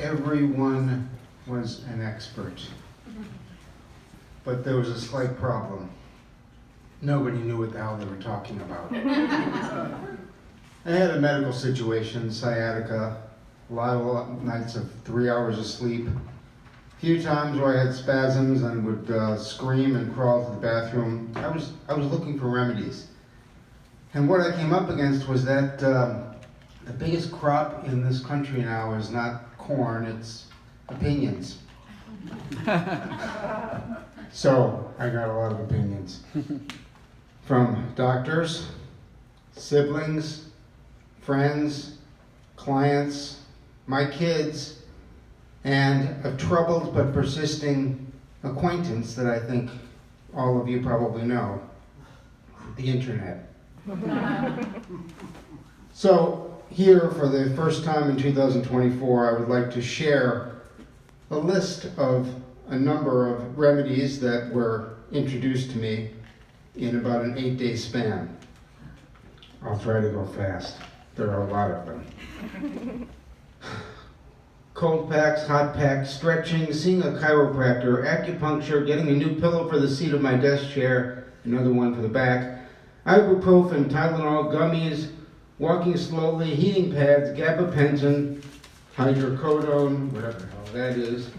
everyone was an expert. But there was a slight problem. Nobody knew what the hell they were talking about. I had a medical situation, sciatica, a lot of nights of 3 hours of sleep. A few times where I had spasms and would scream and crawl to the bathroom. I was looking for remedies. And what I came up against was that the biggest crop in this country now is not corn, it's opinions. So I got a lot of opinions. From doctors, siblings, friends, clients, my kids, and a troubled but persisting acquaintance that I think all of you probably know, the internet. So here, for the first time in 2024, I would like to share a list of a number of remedies that were introduced to me in about an 8-day span. I'll try to go fast. There are a lot of them. Cold packs, hot packs, stretching, seeing a chiropractor, acupuncture, getting a new pillow for the seat of my desk chair, another one for the back, ibuprofen, Tylenol, gummies, walking slowly, heating pads, gabapentin, hydrocodone, whatever the hell that is,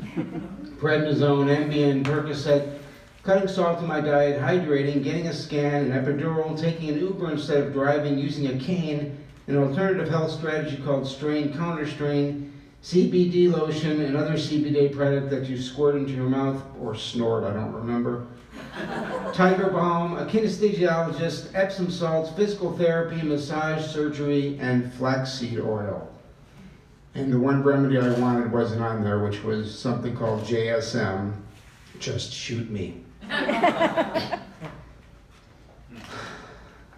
prednisone, Ambien, Percocet, cutting salt in my diet, hydrating, getting a scan, an epidural, taking an Uber instead of driving, using a cane, an alternative health strategy called Strain Counter Strain, CBD lotion, another CBD product that you squirt into your mouth or snort, I don't remember. Tiger balm, a kinesthesiologist, Epsom salts, physical therapy, massage, surgery, and flaxseed oil. And the one remedy I wanted wasn't on there, which was something called JSM, just shoot me.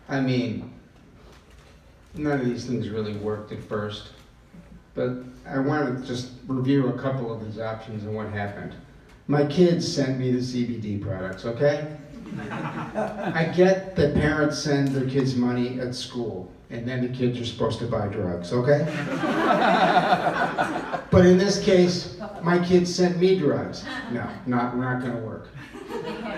I mean, none of these things really worked at first, but I want to just review a couple of these options and what happened. My kids sent me the CBD products, okay? I get that parents send their kids money at school, and then the kids are supposed to buy drugs, okay? But in this case, my kids sent me drugs. No, not gonna work.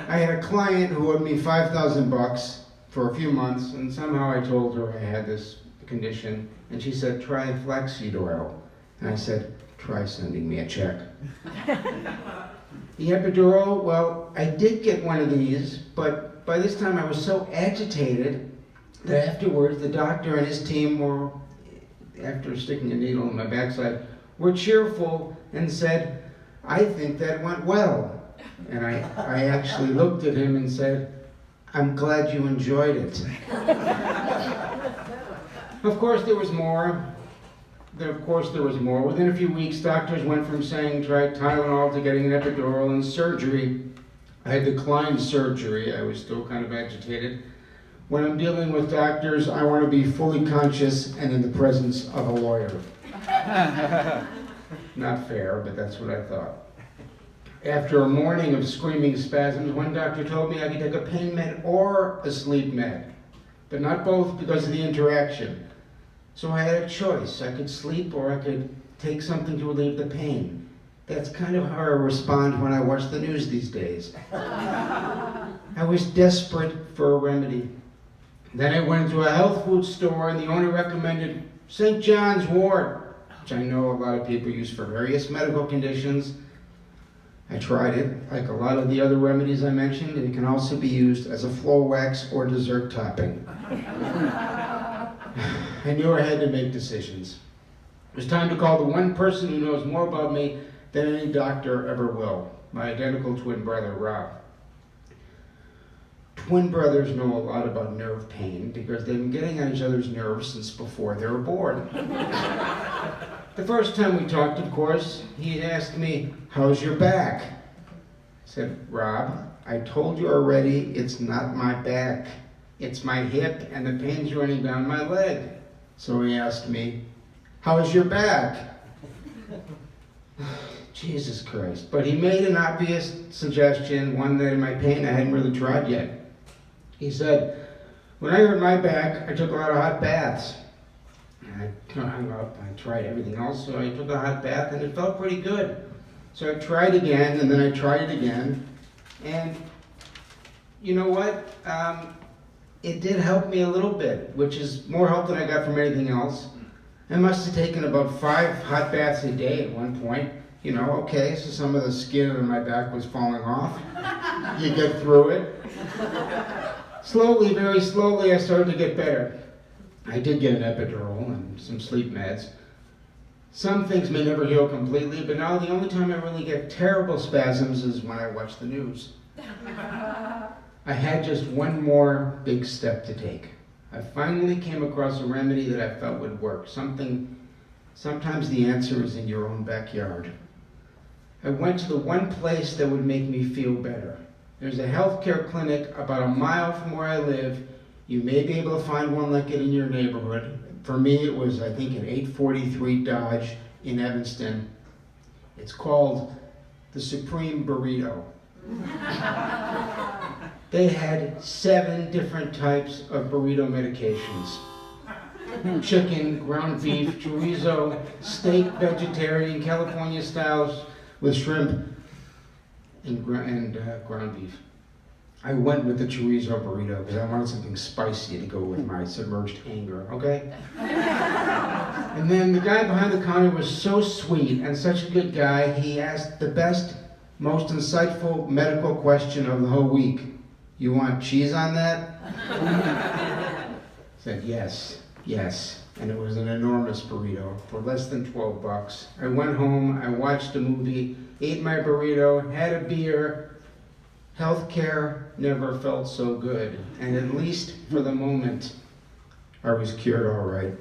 I had a client who owed me $5,000 for a few months, and somehow I told her I had this condition, and she said, try flaxseed oil. And I said, try sending me a check. The epidural, well, I did get one of these, but by this time I was so agitated that afterwards the doctor and his team were, after sticking a needle in my backside, were cheerful and said, I think that went well. And I actually looked at him and said, I'm glad you enjoyed it. Of course there was more. Within a few weeks, doctors went from saying try Tylenol to getting an epidural and surgery. I had declined surgery. I was still kind of agitated. When I'm dealing with doctors, I want to be fully conscious and in the presence of a lawyer. Not fair, but that's what I thought. After a morning of screaming spasms, one doctor told me I could take a pain med or a sleep med, but not both because of the interaction. So I had a choice. I could sleep or I could take something to relieve the pain. That's kind of how I respond when I watch the news these days. I was desperate for a remedy. Then I went to a health food store and the owner recommended St. John's wort, which I know a lot of people use for various medical conditions. I tried it. Like a lot of the other remedies I mentioned, it can also be used as a floor wax or dessert topping. I knew I had to make decisions. It was time to call the one person who knows more about me than any doctor ever will, my identical twin brother, Rob. Twin brothers know a lot about nerve pain because they've been getting on each other's nerves since before they were born. The first time we talked, of course, he asked me, how's your back? I said, Rob, I told you already it's not my back. It's my hip and the pain's running down my leg. So he asked me, how's your back? Jesus Christ. But he made an obvious suggestion, one that in my pain I hadn't really tried yet. He said, when I hurt my back, I took a lot of hot baths. I hung up. I tried everything else, so I took a hot bath and it felt pretty good. So I tried again, and then I tried it again, and you know what? It did help me a little bit, which is more help than I got from anything else. I must have taken about 5 hot baths a day at one point. You know, okay, so some of the skin on my back was falling off. You get through it. Slowly, very slowly, I started to get better. I did get an epidural and some sleep meds. Some things may never heal completely, but now the only time I really get terrible spasms is when I watch the news. I had just one more big step to take. I finally came across a remedy that I felt would work. Sometimes the answer is in your own backyard. I went to the one place that would make me feel better. There's a healthcare clinic about a mile from where I live. You may be able to find one like it in your neighborhood. For me, it was, I think, at 843 Dodge in Evanston. It's called the Supreme Burrito. They had 7 different types of burrito medications. Chicken, ground beef, chorizo, steak, vegetarian, California styles with shrimp and ground beef. I went with the chorizo burrito because I wanted something spicy to go with my submerged anger, okay? And then the guy behind the counter was so sweet and such a good guy, he asked the best, most insightful medical question of the whole week. You want cheese on that? I said, yes. And it was an enormous burrito for less than $12. I went home, I watched a movie, ate my burrito, had a beer. Healthcare never felt so good, and at least for the moment, I was cured all right.